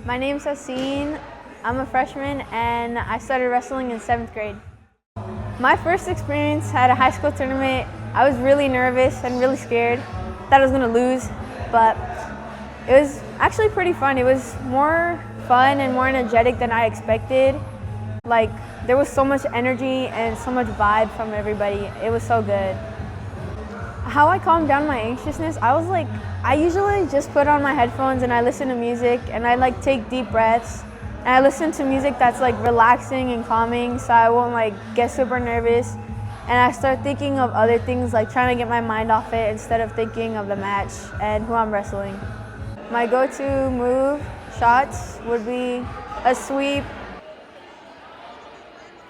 My name's Haseen. I'm a freshman and I started wrestling in 7th grade. My first experience at a high school tournament, I was really nervous and really scared. Thought I was going to lose, but it was actually pretty fun. It was more fun and more energetic than I expected. Like, there was so much energy and so much vibe from everybody. It was so good. How I calmed down my anxiousness, I usually just put on my headphones and I listen to music and I take deep breaths. And I listen to music that's relaxing and calming so I won't get super nervous. And I start thinking of other things, trying to get my mind off it instead of thinking of the match and who I'm wrestling. My go-to move, shots, would be a sweep.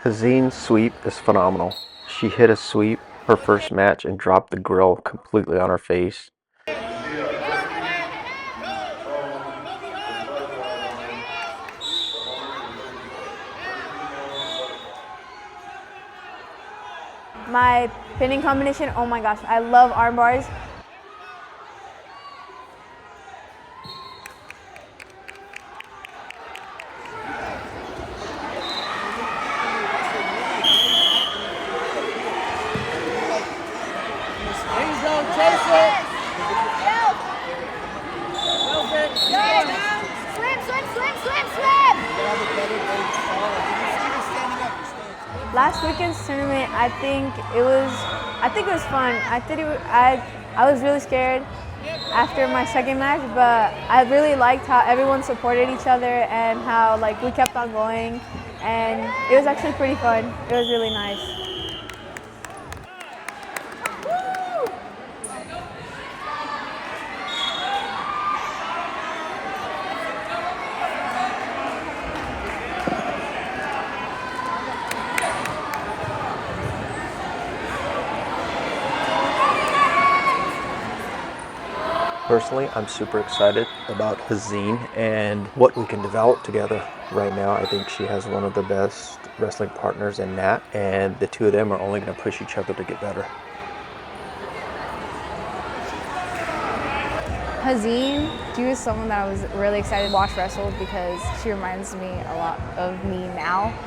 Haseen's sweep is phenomenal. She hit a sweep her first match and dropped the grill completely on her face. My pinning combination, oh my gosh, I love arm bars. Last weekend's tournament, I think it was fun. I was really scared after my second match, but I really liked how everyone supported each other and how we kept on going, and it was actually pretty fun. It was really nice. Personally, I'm super excited about Haseen and what we can develop together. Right now, I think she has one of the best wrestling partners in Nat, and the two of them are only going to push each other to get better. Haseen, she was someone that I was really excited to watch wrestle because she reminds me a lot of me now.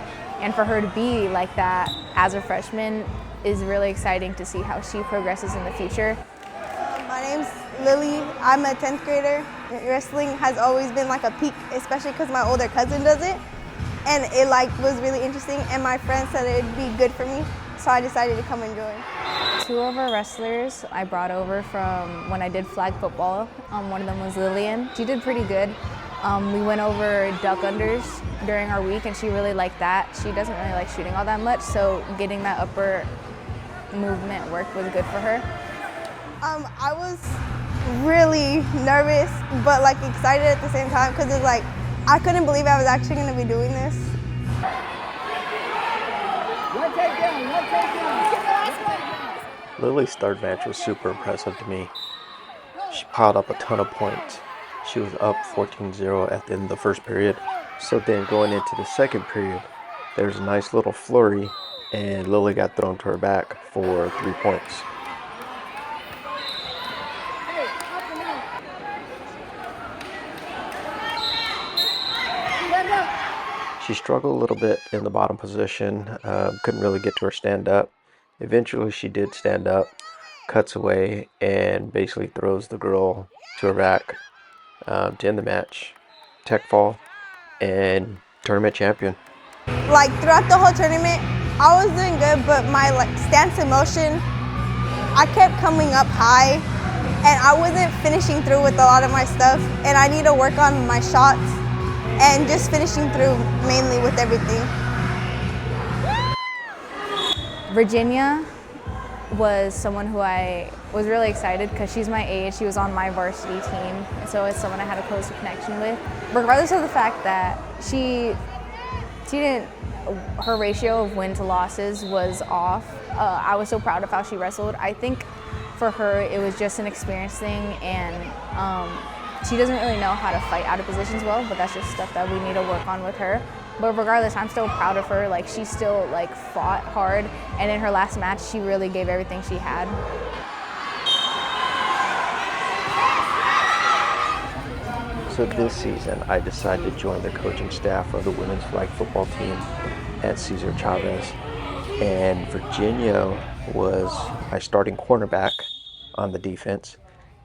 And for her to be like that as a freshman is really exciting to see how she progresses in the future. My name's Lily. I'm a 10th grader. Wrestling has always been a peak, especially because my older cousin does it. And it was really interesting, and my friend said it'd be good for me, so I decided to come and join. Two of our wrestlers I brought over from when I did flag football. One of them was Lillian. She did pretty good. We went over duck unders during our week, and she really liked that. She doesn't really like shooting all that much, so getting that upper movement work was good for her. I was really nervous, but excited at the same time because it's I couldn't believe I was actually going to be doing this. Lily's third match was super impressive to me. She piled up a ton of points. She was up 14-0 at the end of the first period. So then going into the second period, there's a nice little flurry, and Lily got thrown to her back for 3 points. She struggled a little bit in the bottom position, couldn't really get to her stand-up. Eventually she did stand up, cuts away, and basically throws the girl to her back to end the match. Tech fall, and tournament champion. Throughout the whole tournament, I was doing good, but my stance in motion, I kept coming up high, and I wasn't finishing through with a lot of my stuff, and I need to work on my shots and just finishing through mainly with everything. Virginia was someone who I was really excited because she's my age. She was on my varsity team, and so it's someone I had a closer connection with. Regardless of the fact that she didn't, her ratio of win to losses was off. I was so proud of how she wrestled. I think for her it was just an experience thing, and she doesn't really know how to fight out of positions well, but that's just stuff that we need to work on with her. But regardless, I'm still proud of her. She still fought hard, and in her last match, she really gave everything she had. So this season, I decided to join the coaching staff of the women's flag football team at CCHS. And Virginia was my starting cornerback on the defense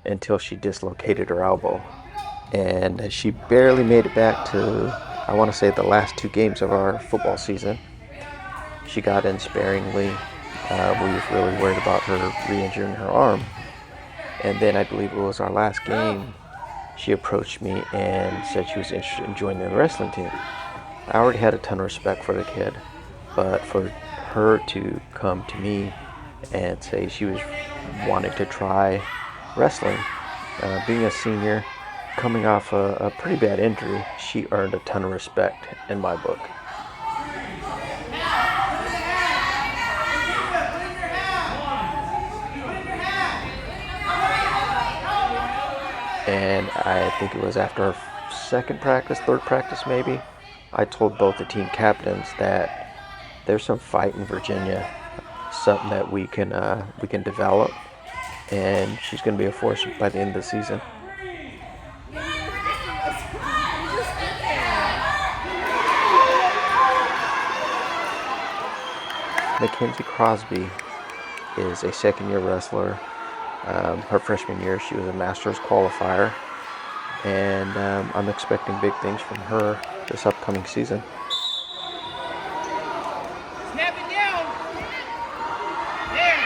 until she dislocated her elbow. And she barely made it back to, I want to say, the last 2 games of our football season. She got in sparingly. We was really worried about her re-injuring her arm. And then I believe it was our last game, she approached me and said she was interested in joining the wrestling team. I already had a ton of respect for the kid, but for her to come to me and say she was wanting to try wrestling, being a senior, coming off a pretty bad injury, she earned a ton of respect in my book. And I think it was after our third practice maybe, I told both the team captains that there's some fight in Virginia, something that we can develop, and she's going to be a force by the end of the season. Mackenzie Crosby is a second-year wrestler. Her freshman year, she was a master's qualifier, and I'm expecting big things from her this upcoming season. Snap it down. There.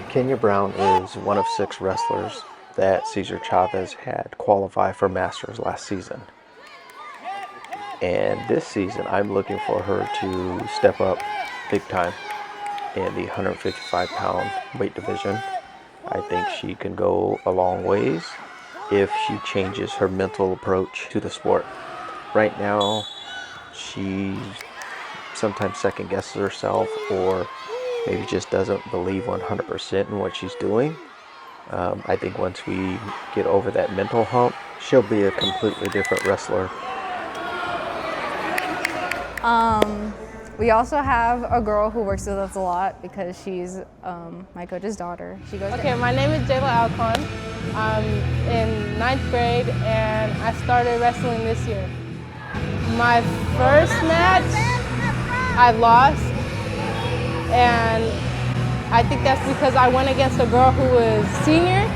Kenya Brown is one of 6 wrestlers that Cesar Chavez had qualify for Masters last season. And this season, I'm looking for her to step up big time in the 155-pound weight division. I think she can go a long ways if she changes her mental approach to the sport. Right now, she sometimes second guesses herself, or maybe just doesn't believe 100% in what she's doing. I think once we get over that mental hump, she'll be a completely different wrestler. We also have a girl who works with us a lot because she's my coach's daughter. She goes. Okay, my name is Jayla Alcon. I'm in 9th grade and I started wrestling this year. My first match, I lost, and I think that's because I went against a girl who was senior.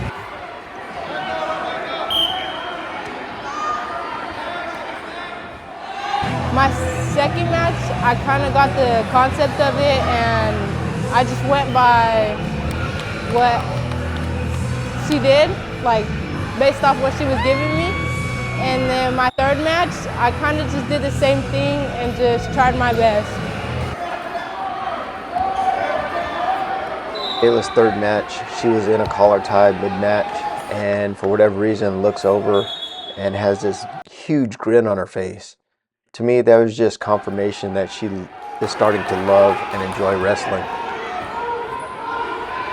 My second match, I kind of got the concept of it, and I just went by what she did, like based off what she was giving me. And then my third match, I kind of just did the same thing and just tried my best. Kayla's third match, she was in a collar tie mid-match, and for whatever reason looks over and has this huge grin on her face. To me, that was just confirmation that she is starting to love and enjoy wrestling.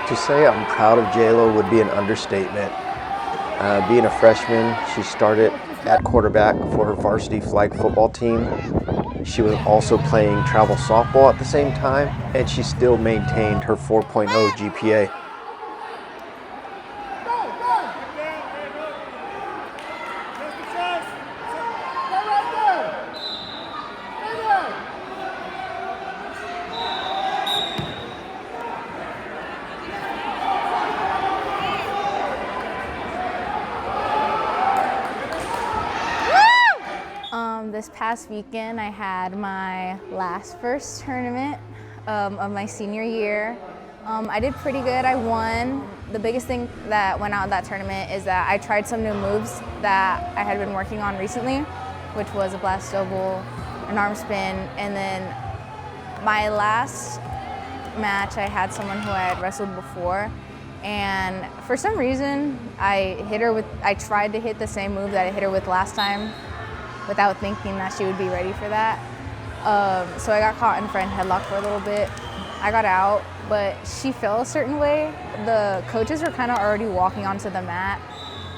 To say I'm proud of JLo would be an understatement. Being a freshman, she started at quarterback for her varsity flag football team. She was also playing travel softball at the same time, and she still maintained her 4.0 GPA. This past weekend, I had my first tournament of my senior year. I did pretty good. I won. The biggest thing that went out of that tournament is that I tried some new moves that I had been working on recently, which was a blast double, an arm spin, and then my last match, I had someone who I had wrestled before, and for some reason, I tried to hit the same move that I hit her with last time, without thinking that she would be ready for that. So I got caught in front headlock for a little bit. I got out, but she fell a certain way. The coaches were kind of already walking onto the mat,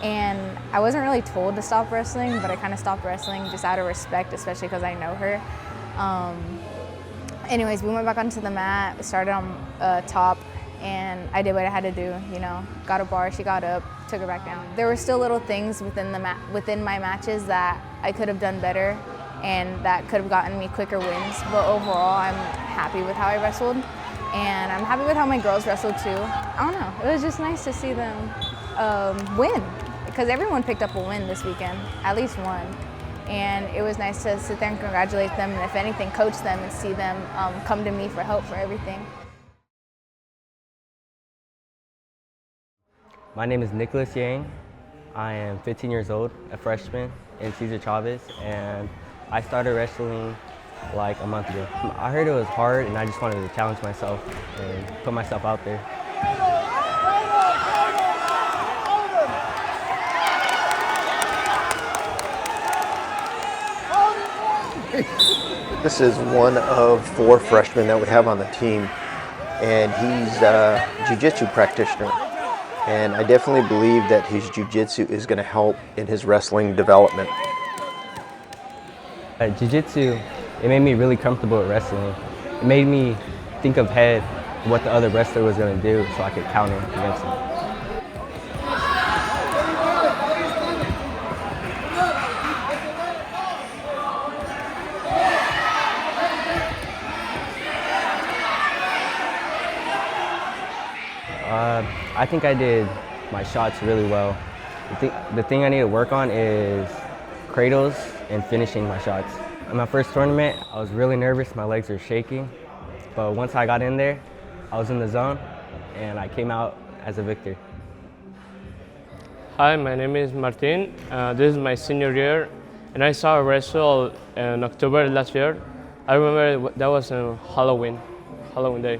And I wasn't really told to stop wrestling, but I kind of stopped wrestling just out of respect, especially because I know her. Anyways, we went back onto the mat, we started on top, and I did what I had to do, you know. Got a bar, she got up, took her back down. There were still little things within my matches that I could have done better and that could have gotten me quicker wins, but overall I'm happy with how I wrestled, and I'm happy with how my girls wrestled too. I don't know, it was just nice to see them win, because everyone picked up a win this weekend, at least one. And it was nice to sit there and congratulate them, and if anything, coach them and see them come to me for help for everything. My name is Nicholas Yang. I am 15 years old, a freshman in CCHS, and I started wrestling like a month ago. I heard it was hard, and I just wanted to challenge myself and put myself out there. This is one of 4 freshmen that we have on the team, and he's a jiu-jitsu practitioner. And I definitely believe that his jiu-jitsu is going to help in his wrestling development. Jiu-jitsu, it made me really comfortable with wrestling. It made me think ahead what the other wrestler was going to do so I could counter against him. I think I did my shots really well. The thing I need to work on is cradles and finishing my shots. In my first tournament, I was really nervous, my legs were shaking, but once I got in there, I was in the zone, and I came out as a victor. Hi, my name is Martin. This is my senior year, and I saw a wrestle in October last year. I remember that was on Halloween day.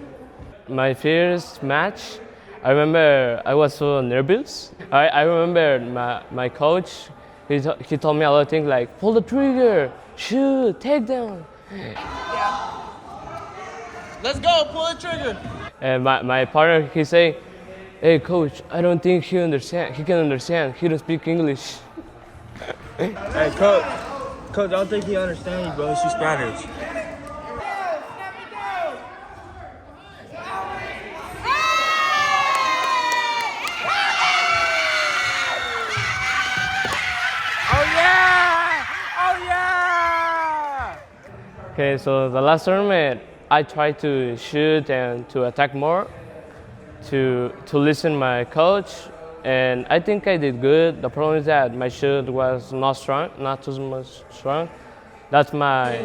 My first match, I remember I was so nervous. I remember my coach, he told me a lot of things like, pull the trigger, shoot, take down. Yeah. Let's go, pull the trigger. And my partner, he say, hey coach, I don't think he can understand, he don't speak English. Hey coach, I don't think he understands you, bro, she's Spanish. Okay, so the last tournament, I tried to shoot and to attack more, to listen my coach, and I think I did good. The problem is that my shoot was not too much strong. That's not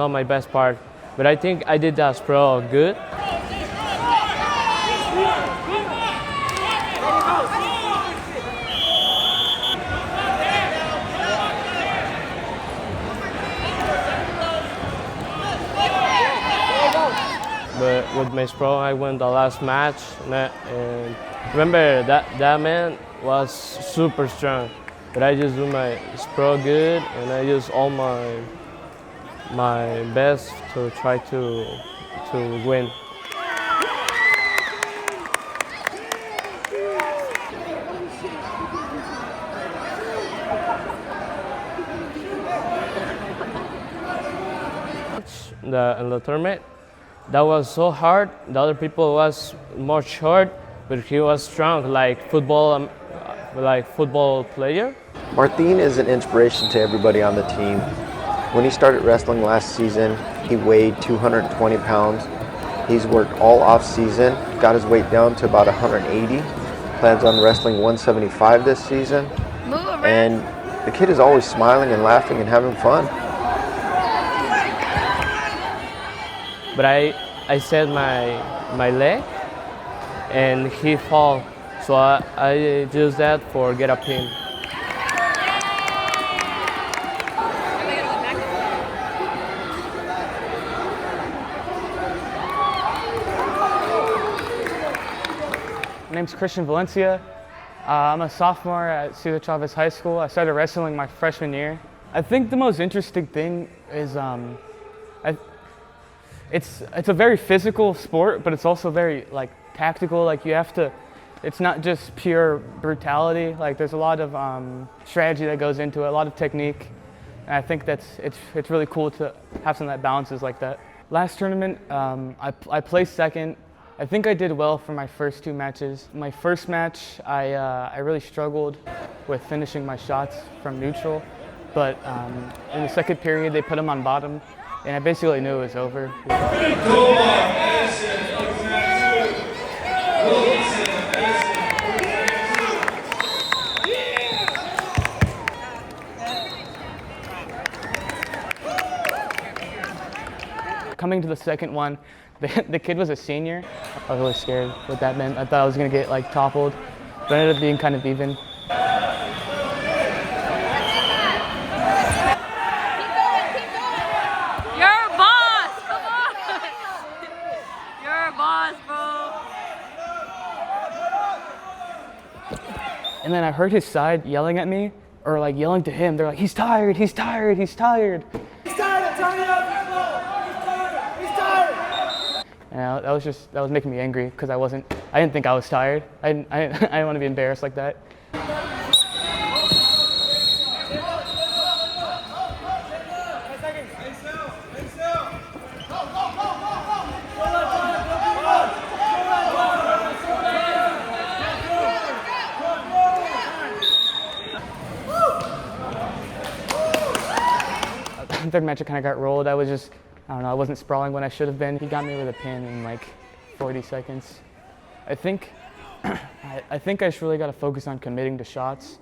my best part, but I think I did as pro good. But with my pro, I won the last match, and remember that man was super strong. But I just do my pro good, and I use all my best to try to win. In the tournament, that was so hard. The other people was more short, but he was strong, like football player. Martin is an inspiration to everybody on the team. When he started wrestling last season, he weighed 220 pounds. He's worked all off season, got his weight down to about 180. Plans on wrestling 175 this season. And the kid is always smiling and laughing and having fun. But I set my leg, and he fall, so I use that for get a pin. My name's Christian Valencia. I'm a sophomore at CCHS High School. I started wrestling my freshman year. I think the most interesting thing is it's a very physical sport, but it's also very tactical. Like you have to It's not just pure brutality. Like there's a lot of strategy that goes into it, a lot of technique. And I think it's really cool to have something that balances like that. Last tournament, I placed second. I think I did well for my first 2 matches. My first match, I really struggled with finishing my shots from neutral. But in the second period, they put them on bottom, and I basically knew it was over. Coming to the second one, the kid was a senior. I was really scared what that meant. I thought I was gonna get like toppled, but it ended up being kind of even. You're a boss! Come on! You're a boss, bro! And then I heard his side yelling at me, or like yelling to him. They're like, he's tired, he's tired, he's tired. He's tired, turn it up, he's tired. And that was making me angry because I didn't think I was tired. I didn't want to be embarrassed like that. Third match I kind of got rolled. I don't know, I wasn't sprawling when I should have been. He got me with a pin in like 40 seconds. I think I just really got to focus on committing to shots